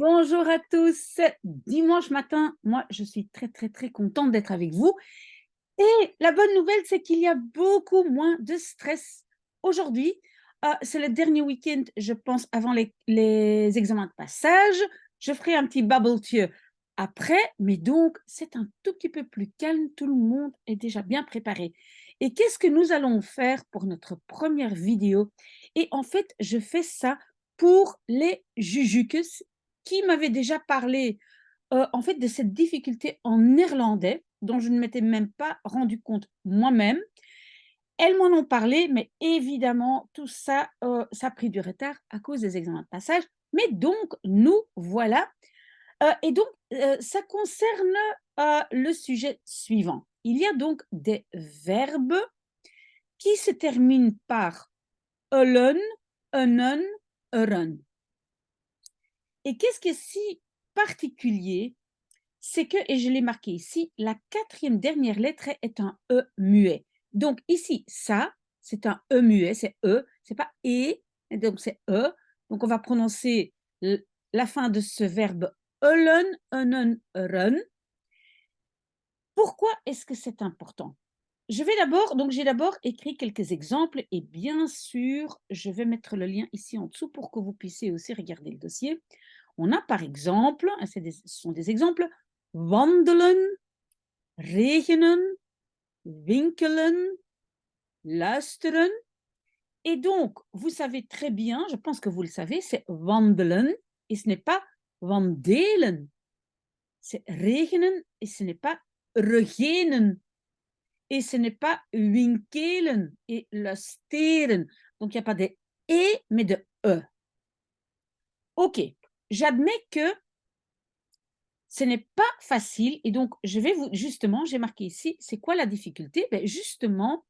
Bonjour à tous. Dimanche matin, moi, je suis très, très, très contente d'être avec vous. Et la bonne nouvelle, c'est qu'il y a beaucoup moins de stress aujourd'hui. C'est le dernier week-end, je pense, avant les examens de passage. Je ferai un petit bubble tea après, mais donc, c'est un tout petit peu plus calme. Tout le monde est déjà bien préparé. Et qu'est-ce que nous allons faire pour notre première vidéo? Et en fait, je fais ça pour les Jujukus qui m'avaient déjà parlé en fait, de cette difficulté en néerlandais dont je ne m'étais même pas rendu compte moi-même. Elles m'en ont parlé, mais évidemment, tout ça, ça a pris du retard à cause des examens de passage. Mais donc, nous voilà. Et donc, ça concerne le sujet suivant. Il y a donc des verbes qui se terminent par elen, enen, eren. Et qu'est-ce qui est si particulier? C'est que, et je l'ai marqué ici, la quatrième dernière lettre est un E muet. Donc ici, ça, c'est un E muet, c'est E, c'est pas E, et donc c'est E. Donc on va prononcer la fin de ce verbe elen, enen, eren. Pourquoi est-ce que c'est important? Je vais d'abord, donc j'ai d'abord écrit quelques exemples et bien sûr, je vais mettre le lien ici en dessous pour que vous puissiez aussi regarder le dossier. On a par exemple, ce sont des exemples, wandelen, regenen, winkelen, luisteren. Et donc, vous savez très bien, je pense que vous le savez, c'est wandelen et ce n'est pas wandelen. C'est regenen et ce n'est pas regenen. Et ce n'est pas winkelen et luisteren. Donc, il n'y a pas de E, mais de E. OK, j'admets que ce n'est pas facile et donc je vais vous justement, j'ai marqué ici, c'est quoi la difficulté? Ben justement,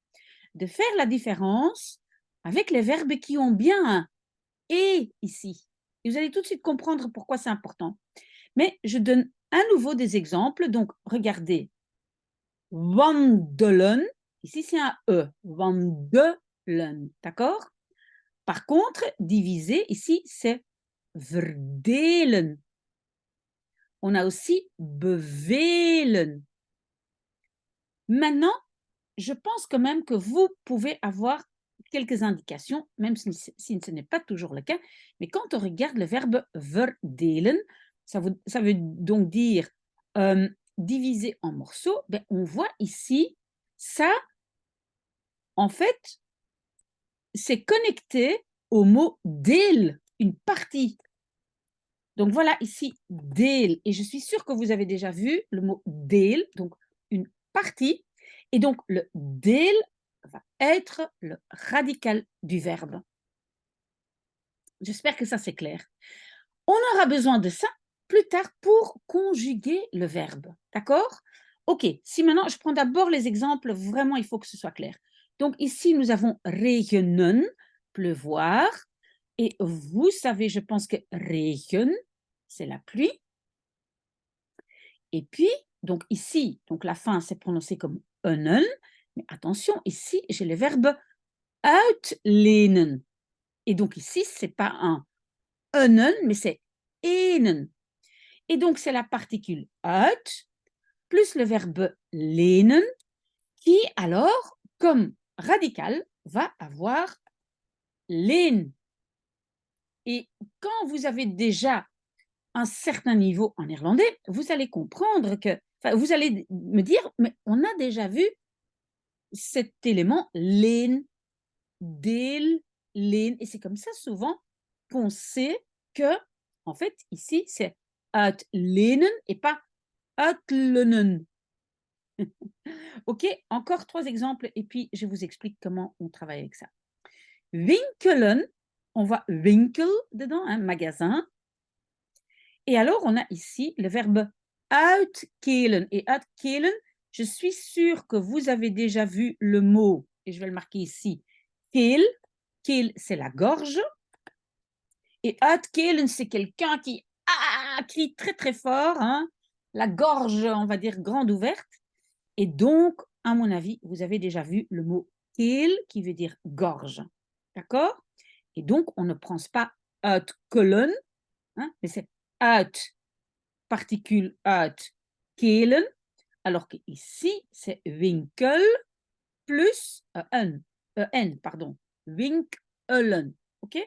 de faire la différence avec les verbes qui ont bien un et ici. Et vous allez tout de suite comprendre pourquoi c'est important. Mais je donne à nouveau des exemples. Donc, regardez. Wandelen. Ici, c'est un E. Wandelen. D'accord? Par contre, diviser, ici, c'est verdelen. On a aussi bevelen. Maintenant, je pense quand même que vous pouvez avoir quelques indications, même si ce n'est pas toujours le cas. Mais quand on regarde le verbe verdelen, ça veut donc dire diviser en morceaux, ben, on voit ici, ça, en fait, c'est connecté au mot deel, une partie. Donc voilà ici deel, et je suis sûre que vous avez déjà vu le mot deel, donc une partie, et donc le deel va être le radical du verbe. J'espère que ça c'est clair. On aura besoin de ça plus tard pour conjuguer le verbe, d'accord? Ok, si maintenant je prends d'abord les exemples, vraiment il faut que ce soit clair. Donc ici nous avons regenen, pleuvoir, et vous savez, je pense que regen, c'est la pluie. Et puis, donc ici, donc la fin, c'est prononcé comme enen, mais attention, ici, j'ai le verbe uitlenen. Et donc ici, c'est pas un enen, mais c'est enen. Et donc, c'est la particule uit plus le verbe lenen qui, alors, comme radical, va avoir len. Et quand vous avez déjà un certain niveau en néerlandais, vous allez comprendre que, enfin, vous allez me dire, mais on a déjà vu cet élément leen, deel, leen, et c'est comme ça souvent qu'on sait que, en fait, ici, c'est uitlenen et pas uitlenen. Ok, encore trois exemples et puis je vous explique comment on travaille avec ça. Winkelen, on voit winkel dedans, un magasin. Et alors, on a ici le verbe uitkelen. Et uitkelen, je suis sûre que vous avez déjà vu le mot, et je vais le marquer ici, keel. Keel, c'est la gorge. Et uitkelen, c'est quelqu'un qui crie très très fort, hein, la gorge, on va dire, grande ouverte. Et donc, à mon avis, vous avez déjà vu le mot keel qui veut dire gorge. D'accord? Et donc, on ne prononce pas uitkelen, hein, mais c'est uit, particule uit, kelen, alors qu'ici, c'est winkel plus en, pardon, winkelen, ok?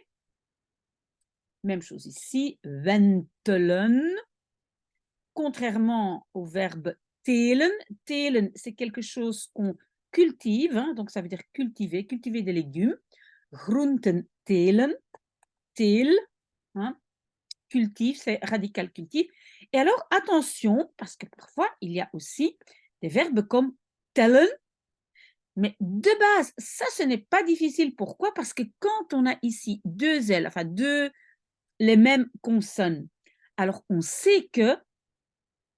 Même chose ici, wentelen, contrairement au verbe telen, telen, c'est quelque chose qu'on cultive, hein, donc ça veut dire cultiver, cultiver des légumes, groenten telen, tel, hein, cultive, c'est radical cultive. Et alors, attention, parce que parfois, il y a aussi des verbes comme tellen, mais de base, ça, ce n'est pas difficile. Pourquoi? Parce que quand on a ici deux L, enfin les mêmes consonnes, alors on sait que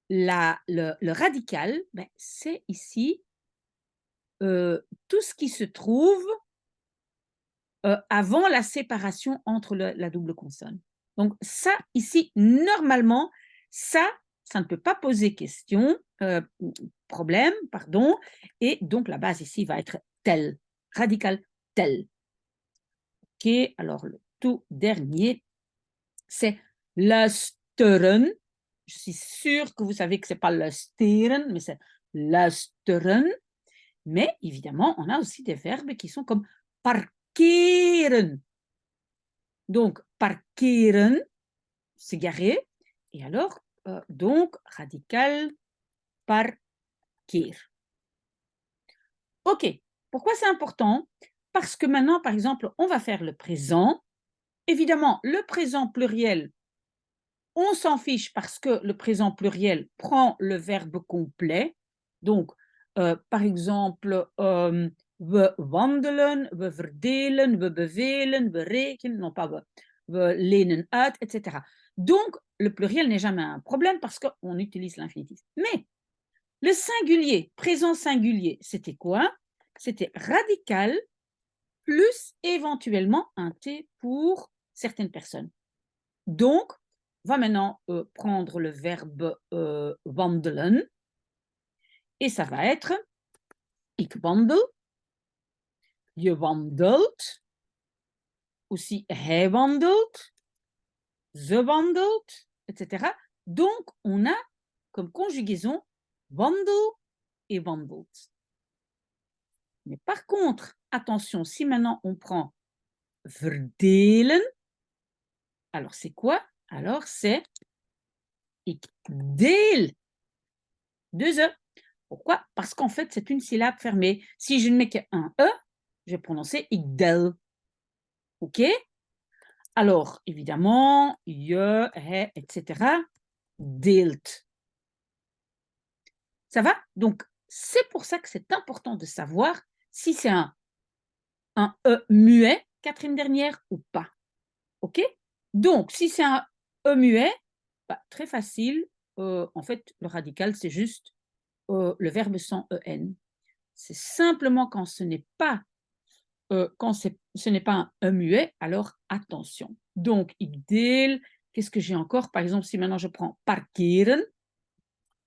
le radical, ben, c'est ici tout ce qui se trouve avant la séparation entre la double consonne. Donc ça, ici, normalement, ça ne peut pas poser question, problème, pardon, et donc la base ici va être tel, radical tel. Ok, alors le tout dernier, c'est luisteren. Je suis sûre que vous savez que ce n'est pas luisteren, mais c'est luisteren. Mais évidemment, on a aussi des verbes qui sont comme parkeren. Donc, parkeren, c'est garer. Et alors, donc, radical parkeer. OK. Pourquoi c'est important? Parce que maintenant, par exemple, on va faire le présent. Évidemment, le présent pluriel, on s'en fiche parce que le présent pluriel prend le verbe complet. Donc, par exemple, we wandelen, we verdelen, we bevelen, we rekenen, non pas we lenen uit, etc. Donc, le pluriel n'est jamais un problème parce qu'on utilise l'infinitif. Mais le singulier, présent singulier, c'était quoi? C'était radical plus éventuellement un T pour certaines personnes. Donc, on va maintenant prendre le verbe wandelen et ça va être ik wandel, je wandelt, aussi hij wandelt, ze wandelt, etc. Donc, on a comme conjugaison wandel et wandelt. Mais par contre, attention, si maintenant on prend verdelen, alors c'est quoi? Alors c'est ik deel. Deux E. Pourquoi? Parce qu'en fait, c'est une syllabe fermée. Si je ne mets qu'un E, je vais prononcer ik del. OK? Alors, évidemment, je, hij, etc. deelt. Ça va? Donc, c'est pour ça que c'est important de savoir si c'est un E muet, quatrième dernière, ou pas. OK? Donc, si c'est un E muet, bah, très facile. En fait, le radical, c'est juste le verbe sans EN. C'est simplement quand ce n'est pas ce n'est pas un E muet, alors attention. Donc, ik deel, qu'est-ce que j'ai encore? Par exemple, si maintenant je prends parkeren,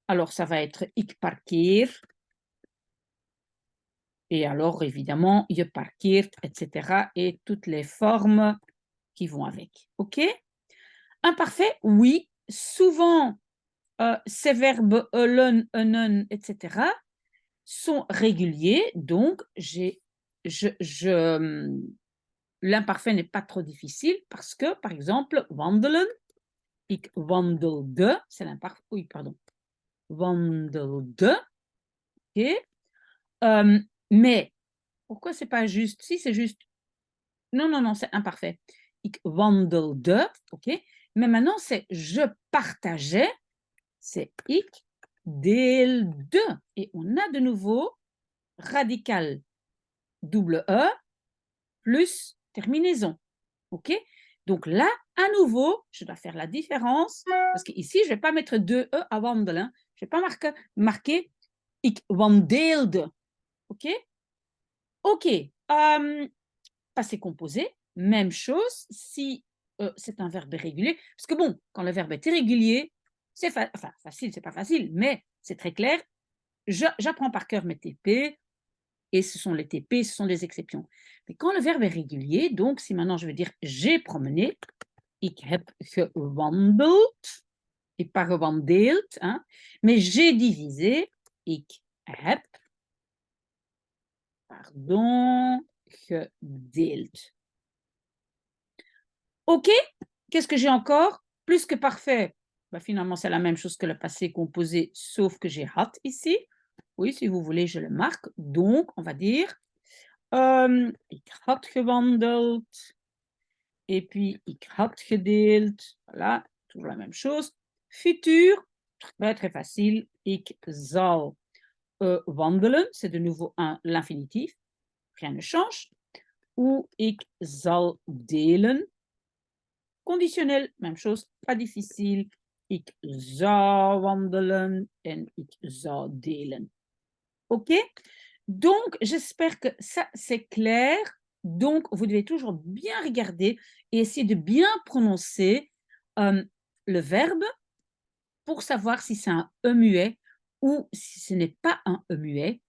alors ça va être ik parkeer. Et alors, évidemment, je parkeert, etc. Et toutes les formes qui vont avec. OK? Imparfait, oui. Souvent, ces verbes elen, enen, etc. sont réguliers. Donc, l'imparfait n'est pas trop difficile parce que, par exemple, wandelen, ik wandelde, c'est l'imparfait. Oui, pardon. Wandelde. OK? Mais pourquoi c'est pas juste? Si, c'est juste. Non, non, non, c'est imparfait. Ik wandelde, OK? Mais maintenant, c'est je partageais, c'est ik deelde. Et on a de nouveau radical double E plus terminaison. OK? Donc là, à nouveau, je dois faire la différence parce qu'ici, je ne vais pas mettre deux E à wandelen. Je ne vais pas marquer ik wandeelde. OK? OK. Passé composé, même chose si c'est un verbe irrégulier. Parce que bon, quand le verbe est irrégulier, c'est facile, c'est pas facile, mais c'est très clair. J'apprends par cœur mes TP, et ce sont les TP, ce sont des exceptions. Mais quand le verbe est régulier, donc si maintenant je veux dire j'ai promené, ik heb gewandeld, et pas gewandeeld, hein, mais j'ai divisé. Ik heb, pardon, gedeeld. OK, qu'est-ce que j'ai encore? Plus que parfait. Ben, finalement, c'est la même chose que le passé composé, sauf que j'ai had ici. Oui, si vous voulez, je le marque. Donc, on va dire, ik had gewandeld. Et puis, ik had gedeeld. Voilà, toujours la même chose. Futur, très, très facile. Ik zal wandelen. C'est de nouveau l'infinitif. Rien ne change. Ou ik zal delen. Conditionnel, même chose, pas difficile. Ik zou wandelen en ik zou delen. OK? Donc, j'espère que ça, c'est clair. Donc, vous devez toujours bien regarder et essayer de bien prononcer le verbe pour savoir si c'est un E muet ou si ce n'est pas un E muet.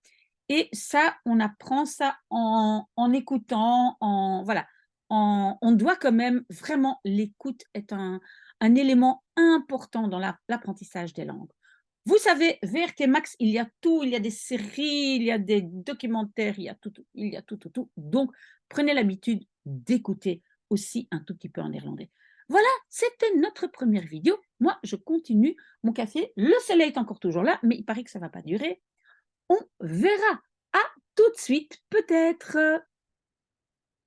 Et ça, on apprend ça en écoutant, voilà. On doit quand même vraiment, l'écoute est un élément important dans l'apprentissage des langues. Vous savez, VRT Max, il y a tout, il y a des séries, il y a des documentaires, il y a tout, il y a tout, tout, tout. Donc, prenez l'habitude d'écouter aussi un tout petit peu en néerlandais. Voilà, c'était notre première vidéo. Moi, je continue mon café. Le soleil est encore toujours là, mais il paraît que ça ne va pas durer. On verra. À tout de suite, peut-être.